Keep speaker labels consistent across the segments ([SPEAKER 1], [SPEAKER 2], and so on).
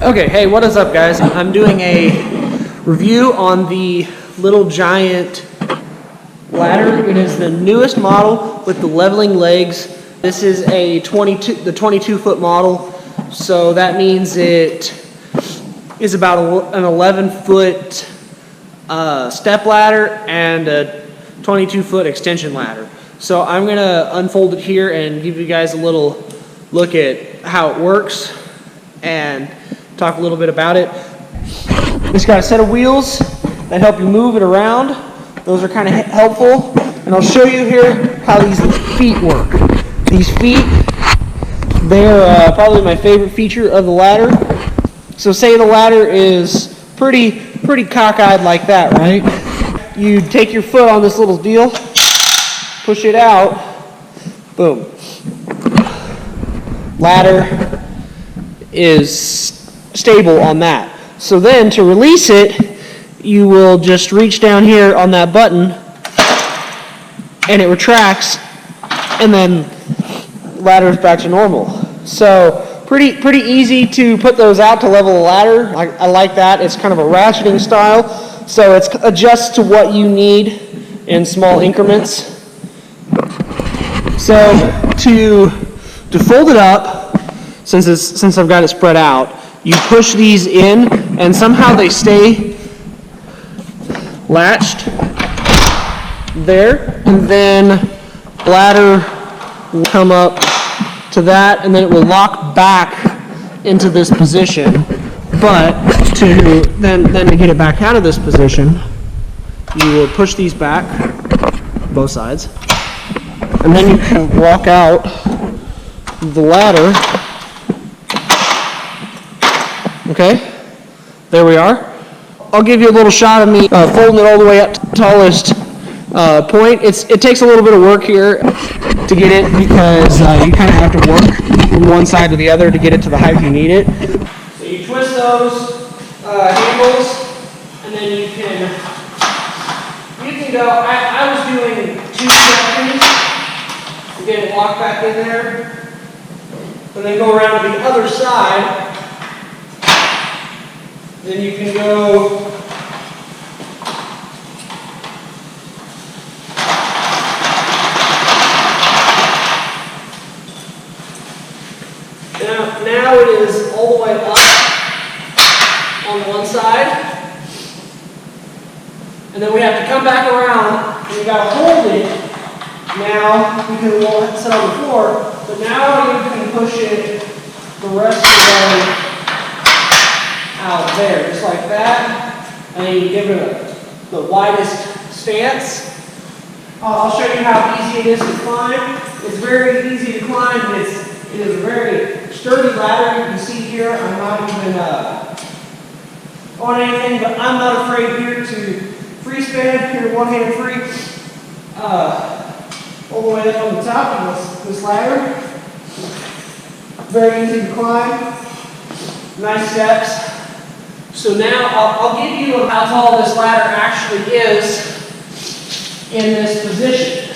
[SPEAKER 1] Okay, hey, what is up, guys? I'm doing a review on the Little Giant ladder. It is the newest model with the leveling legs. This is the 22-foot model, so that means it is about an 11-foot step ladder and a 22-foot extension ladder. So I'm going to unfold it here and give you guys a little look at how it works and talk a little bit about it. It's got a set of wheels that help you move it around. Those are kind of helpful. And I'll show you here how these feet work. These feet, they're probably my favorite feature of the ladder. So say the ladder is pretty cockeyed like that, right? You take your foot on this little deal, push it out, boom. Ladder is stable on that. So then to release it, you will just reach down here on that button and it retracts, and then ladder is back to normal. So pretty easy to put those out to level the ladder. I like that. It's kind of a ratcheting style, so it adjusts to what you need in small increments. So to fold it up, since I've got it spread out, you push these in, and somehow they stay latched there, and then ladder will come up to that, and then it will lock back into this position. But to then to get it back out of this position, you will push these back, both sides, and then you can walk out the ladder. Okay, there we are. I'll give you a little shot of me folding it all the way up to the tallest point. It takes a little bit of work here to get it, because you kind of have to work from one side to the other to get it to the height you need it. So you twist those handles, and then you can go. I was doing 2 sections to get it locked back in there, and then go around to the other side. Then you can go now it is all the way up on one side, and then we have to come back around, and you got to hold it now because it won't sit on the floor. But now you can push it the rest of the way out there, just like that, and then you give it the widest stance. I'll show you how easy it is to climb. It's very easy to climb. It is a very sturdy ladder. You can see here, I'm not even on anything, but I'm not afraid here to free span, here one hand free, all the way up on the top of this ladder. Very easy to climb, nice steps. So now I'll give you how tall this ladder actually is in this position.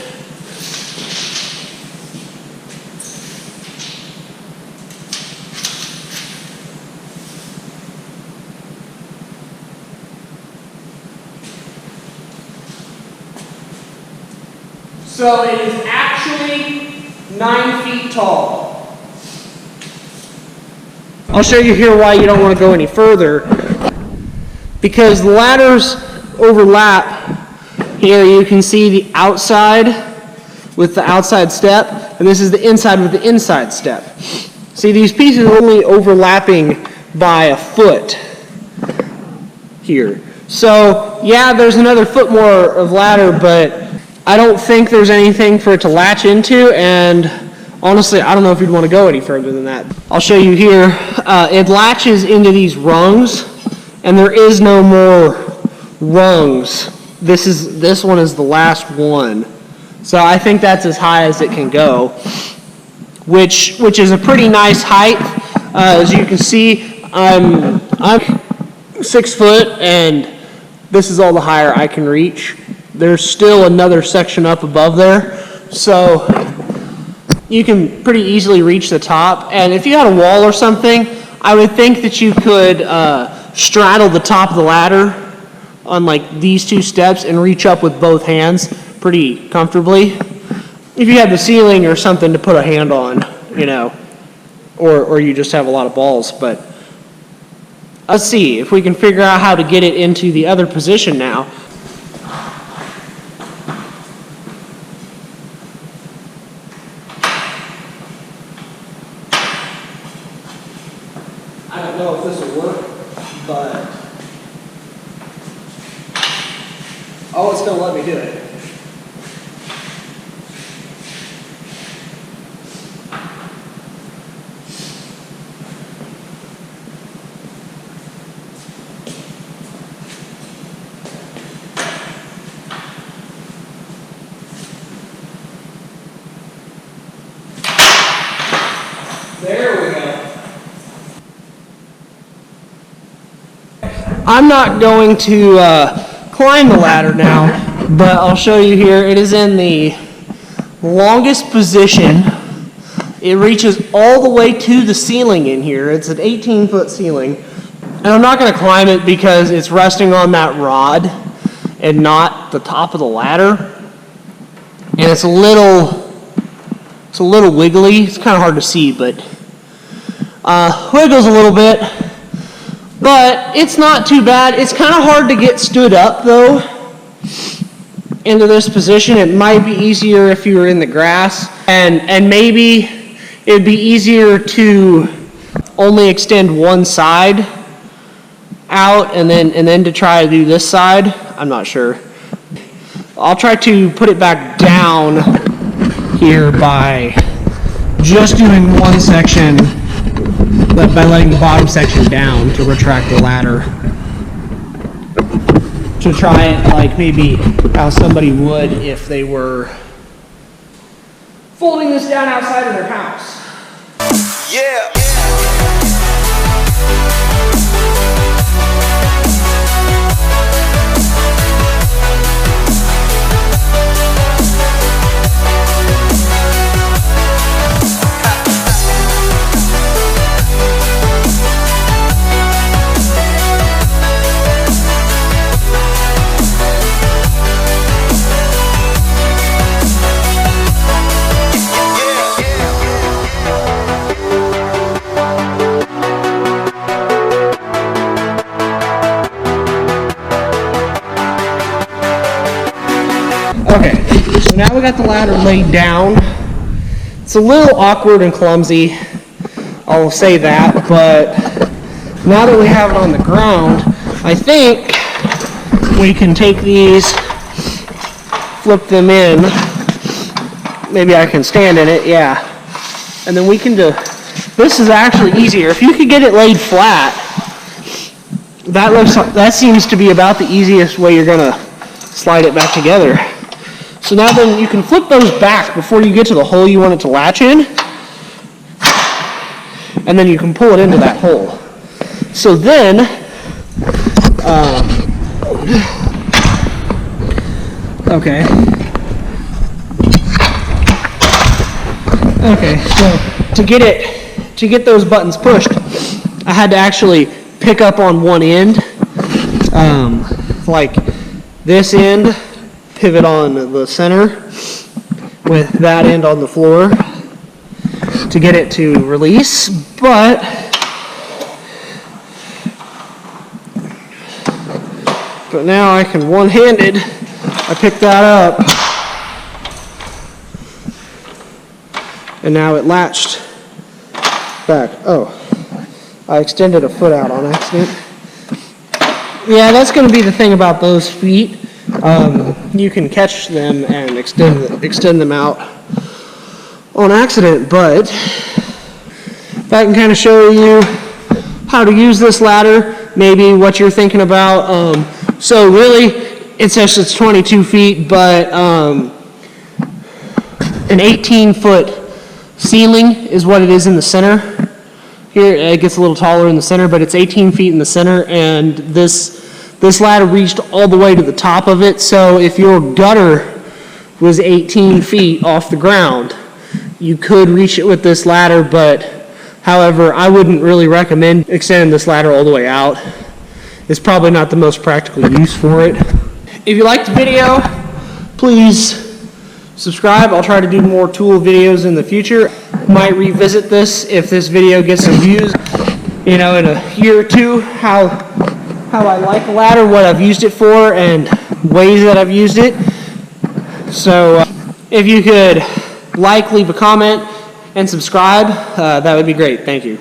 [SPEAKER 1] So it is actually 9 feet tall. I'll show you here why you don't want to go any further. Because the ladders overlap. Here you can see the outside with the outside step, and this is the inside with the inside step. See, these pieces are only overlapping by a foot here. So yeah, there's another foot more of ladder, but I don't think there's anything for it to latch into, and honestly, I don't know if you'd want to go any further than that. I'll show you here. It latches into these rungs, and there is no more rungs. This one is the last one. So I think that's as high as it can go, which is a pretty nice height. As you can see, I'm 6 foot, and this is all the higher I can reach. There's still another section up above there, so you can pretty easily reach the top. And if you had a wall or something, I would think that you could straddle the top of the ladder on like these two steps and reach up with both hands pretty comfortably. If you have the ceiling or something to put a hand on, you know, or you just have a lot of balls. But let's see if we can figure out how to get it into the other position now. I don't know if this will work, but oh, it's going to let me do it. There we go. I'm not going to climb the ladder now, but I'll show you here. It is in the longest position. It reaches all the way to the ceiling in here. It's an 18-foot ceiling. And I'm not going to climb it because it's resting on that rod and not the top of the ladder. And it's a little wiggly. It's kind of hard to see, but wiggles a little bit. But it's not too bad. It's kind of hard to get stood up, though, into this position. It might be easier if you were in the grass. And maybe it'd be easier to only extend one side out and then to try to do this side. I'm not sure. I'll try to put it back down here by just doing one section, by letting the bottom section down to retract the ladder. To try it like maybe how somebody would if they were folding this down outside of their house.
[SPEAKER 2] Yeah.
[SPEAKER 1] Okay, so now we got the ladder laid down. It's a little awkward and clumsy, I'll say that, but now that we have it on the ground, I think we can take these, flip them in. Maybe I can stand in it, yeah. And then we can do, this is actually easier. If you could get it laid flat, that seems to be about the easiest way you're gonna slide it back together. So now then you can flip those back before you get to the hole you want it to latch in. And then you can pull it into that hole. So then, okay, so to get those buttons pushed, I had to actually pick up on one end, like this end, pivot on the center with that end on the floor to get it to release, but now I can one-handed, I picked that up and now it latched back. Oh, I extended a foot out on accident. Yeah, that's going to be the thing about those feet. You can catch them and extend them out on accident, but that can kind of show you how to use this ladder, maybe what you're thinking about. So really, it says it's 22 feet, but an 18-foot ceiling is what it is in the center. Here, it gets a little taller in the center, but it's 18 feet in the center, and this ladder reached all the way to the top of it, so if your gutter was 18 feet off the ground, you could reach it with this ladder, but However, I wouldn't really recommend extending this ladder all the way out. It's probably not the most practical use for it. If you liked the video, please subscribe. I'll try to do more tool videos in the future. Might revisit this if this video gets some views, in a year or two, how I like the ladder, what I've used it for, and ways that I've used it. So if you could like, leave a comment, and subscribe, that would be great. Thank you.